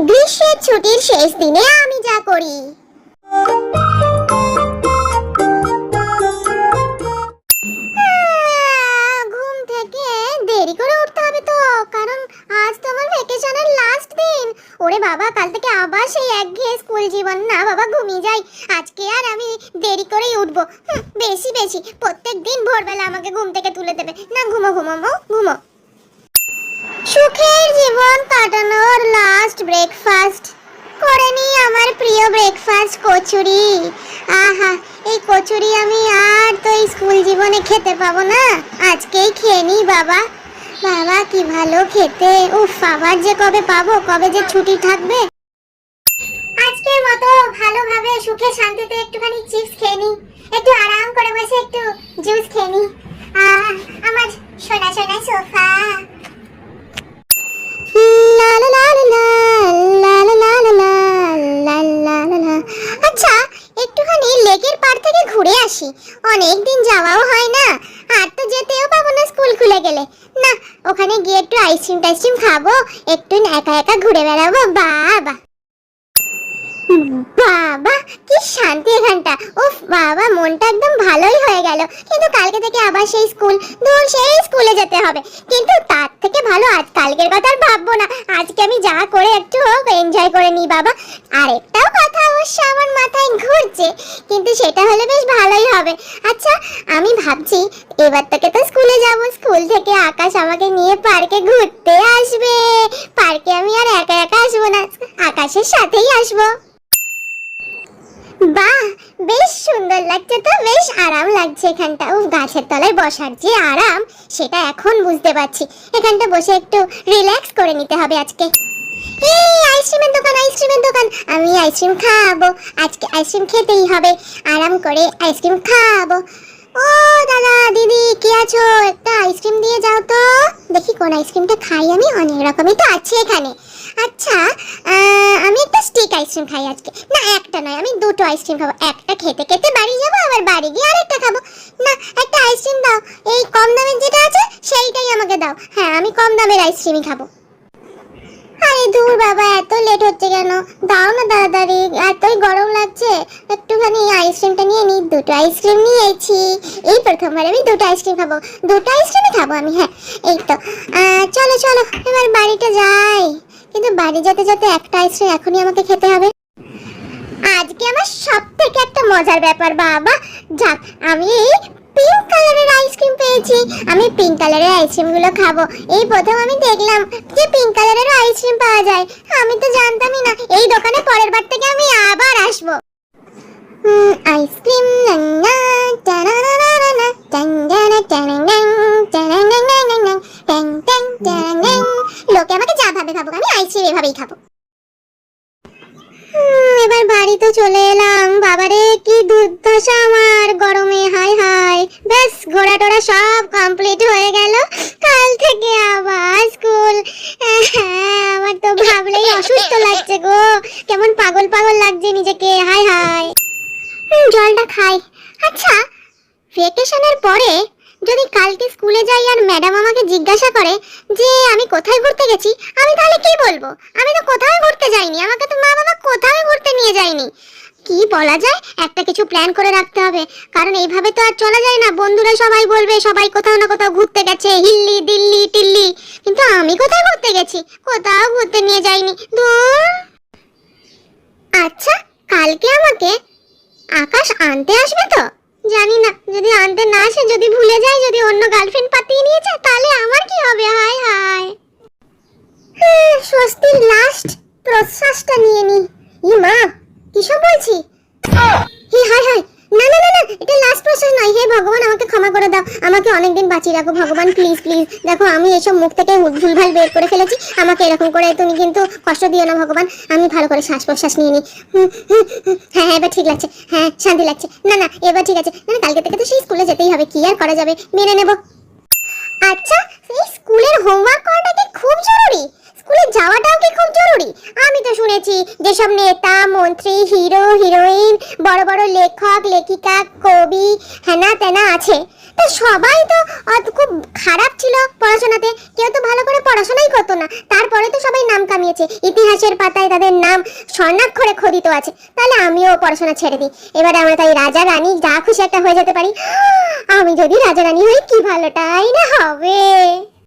গ্রীষ্মের ছুটির শেষ দিনে আমি যা করি। ঘুম থেকে দেরি করে উঠতে হবে তো, কারণ আজ তো আমার ভ্যাকেশনের লাস্ট দিন। ওরে বাবা, কাল থেকে আবার সেই একঘেয়ে স্কুল জীবন। না বাবা, ঘুমিয়ে যাই আজকে, আর আমি দেরি করেই উঠবো। বেশি বেশি প্রত্যেক দিন ভোরবেলা আমাকে ঘুম থেকে তুলে দেবে। না, ঘুমো ঘুমো ঘুমো। সুখের জীবন কাটানোর লাস্ট ব্রেকফাস্ট করে নি। আমার প্রিয় ব্রেকফাস্ট কচুরি। আহা, এই কচুরি আমি আর তো এই স্কুল জীবনে খেতে পাবো না, আজকেই খেয়ে নি। বাবা বাবা, কি ভালো খেতে। উফ, আবার যে কবে পাবো, কবে যে ছুটি থাকবে। আজকের মতো ভালোভাবে সুখে শান্তিতে একটুখানি চিপস খেয়ে নি, একটু আরাম করে বসে একটু জুস খেয়ে নি। আমার সোনা সোনা সোফা। আচ্ছা, একটুখানি লেকের পাড় থেকে ঘুরে আসি, অনেকদিন যাওয়াও হয় না, আর তো যেতেও পাবো না স্কুল খুলে গেলে। না, ওখানে গিয়ে একটু আইসক্রিম টাইসক্রিম খাবো, একটু একা একা ঘুরে বেড়াবো। বাবা বাবা, কি শান্তি এখানটা। উফ বাবা, মনটা একদম ভালোই হয়ে গেল। কিন্তু কালকে থেকে আবার সেই স্কুল, দূর সেই স্কুলে যেতে হবে। কিন্তু তার থেকে ভালো আজ কালকের কথা আর ভাববো না, আজকে আমি যা করে একটু হোক এনজয় করে নিই। বাবা, আরেকটাও কথা অবশ্য আমার মাথায় ঘুরছে, কিন্তু সেটা হলে বেশ ভালোই হবে। আচ্ছা, আমি ভাবছি এবার থেকে তো স্কুলে যাব, স্কুল থেকে আকাশ আমাকে নিয়ে পার্কে ঘুরতে আসবে। পার্কে আমি আর একা একা আসবো না, আকাশের সাথেই আসবো। বাহ, বেশ সুন্দর লাগছে তো, বেশ আরাম লাগছে এখানটা। ও, গাছের তলায় বসার যে আরাম, সেটা এখন বুঝতে পারছি। এখানটা বসে একটু রিল্যাক্স করে নিতে হবে আজকে। এই আইসক্রিমের দোকান, আইসক্রিমের দোকান, আমি আইসক্রিম খাবো আজকে। আইসক্রিম খেতেই হবে, আরাম করে আইসক্রিম খাবো। ও দাদা, দিদি, কি আছো? একটা আইসক্রিম দিয়ে যাও তো। দেখি কোন আইসক্রিমটা খাই আমি, অনেক রকমই তো আছে এখানে। আচ্ছা, আমি একটা স্টিক আইসক্রিম খাই আজকে। না, একটা নয়, আমি দুটো আইসক্রিম খাবো। একটা খেতে খেতে বাড়ি যাবো, আবার বাড়ি গিয়ে আরেকটা খাবো। না, একটা আইসক্রিম দাও, এই কম দামের যেটা আছে সেইটাই আমাকে দাও। হ্যাঁ, আমি কম দামের আইসক্রিমই খাবো। আরে দূর বাবা, এত লেট হচ্ছে কেন? দাও না তাড়াতাড়ি, এতই গরম লাগছে। একটুখানি আইসক্রিমটা নিয়ে নি। দুটো আইসক্রিম নিয়েছি, এই প্রথমবার আমি দুটো আইসক্রিম খাবো। দুটো আইসক্রিমই খাবো আমি, হ্যাঁ। এই তো, চলো চলো এবার বাড়িটা যাই। কিন্তু বাড়ি যেতে যেতে একটা আইসক্রিম এখনই আমাকে খেতে হবে। আজকে আমার সব থেকে একটা মজার ব্যাপার বাবা, যাক, আমি পিঙ্ক কালারের আইসক্রিম পেয়েছি। আমি পিঙ্ক কালারের আইসক্রিমগুলো খাবো। এই প্রথম আমি দেখলাম যে পিঙ্ক কালারের আইসক্রিম পাওয়া যায়। আমি তো জানতামই না। এই দোকানে পরের বার থেকে আমি আবার আসবো। আইসক্রিম লোকে আমাকে যা ভাবে ভাবুক, আমি আইসক্রিম এভাবেই খাবো। এবার বাড়ি তো চলে এলাম। বাবারে, কি দুর্দশা আমার গরমে, হাই হাই। ব্যাস, ঘোরা টোরা সব কমপ্লিট হয়ে গেল। কাল থেকে আবার স্কুল। আমার তো ভাবলেই অসুস্থ লাগছে গো, কেমন পাগল পাগল লাগছে নিজেকে, হাই হাই। জলটা খাই। আচ্ছা, ভ্যাকেশনের পরে যদি কালকে স্কুলে যাই আর ম্যাডাম আমাকে জিজ্ঞাসা করে যে আমি কোথায় ঘুরতে গেছি, আমি তাহলে কি বলবো? আমি তো কোথাও ঘুরতে যাইনি, আমাকে তো মা বাবা কোথাও ঘুরতে নিয়ে যায়নি। কি বলা যায়? একটা কিছু প্ল্যান করে রাখতে হবে, কারণ এইভাবে তো আর চলা যায় না। বন্ধুরা সবাই বলবে সবাই কোথাও না কোথাও ঘুরতে গেছে, হিল্লি দিল্লি টিল্লি, কিন্তু আমি কোথায় ঘুরতে গেছি? কোথাও ঘুরতে নিয়ে যায়নি, দূর। আচ্ছা, কালকে আমাকে আকাশ আনতে আসবে তো? জানি না, যদি আনতে না আসে, যদি ভুলে যায়, যদি অন্য গার্লফ্রেন্ড পাতিয়ে নিয়েছে, তাহলে আমার কি হবে? High high. স্বস্তির লাস্ট প্রশ্বাসটা নিয়ে নি। ই মা, কিসব বলছি? হে হাই হাই, না না না না, এটা লাস্ট প্রশ্বাস নয়। হে ভগবান, আমাকে ক্ষমা করে দাও, আমাকে অনেকদিন বাঁচিয়ে রাখো ভগবান, প্লিজ প্লিজ। দেখো, আমি এসব মুখ থেকে ভুলভাল বের করে ফেলেছি, আমাকে এরকম করে তুমি কিন্তু কষ্ট দিও না ভগবান। আমি ভালো করে শ্বাস প্রশ্বাস নিয়ে নিই। হ্যাঁ হ্যাঁ, এবার ঠিক লাগছে, হ্যাঁ শান্তি লাগছে। না না, এবার ঠিক আছে। না, কালকে থেকে তো সেই স্কুলে যেতেই হবে, কি আর করা যাবে, মেনে নেব। আচ্ছা, এই স্কুলের হোমওয়ার্ক করাটা কি খুব জরুরি? স্কুলে যাওয়াটাও কি খুব জরুরি? আমি তো শুনে শুনেছি যেসব নেতা মন্ত্রী হিরো হিরোইন বড় বড় লেখক লেখিকা কবি হ্যানা তেনা আছে, তা সবাই তো খুব খারাপ ছিল পড়াশোনাতে, কেউ তো ভালো করে পড়াশোনাই করতো না, তারপরে তো সবাই নাম কামিয়েছে, ইতিহাসের পাতায় তাদের নাম স্বর্ণাক্ষরে খোদিত আছে। তাহলে আমিও পড়াশোনা ছেড়ে দিই, এবারে আমরা তাই রাজা রানী যা খুশি একটা হয়ে যেতে পারি। আমি যদি রাজা রানী হই কি ভালোটাই না হবে।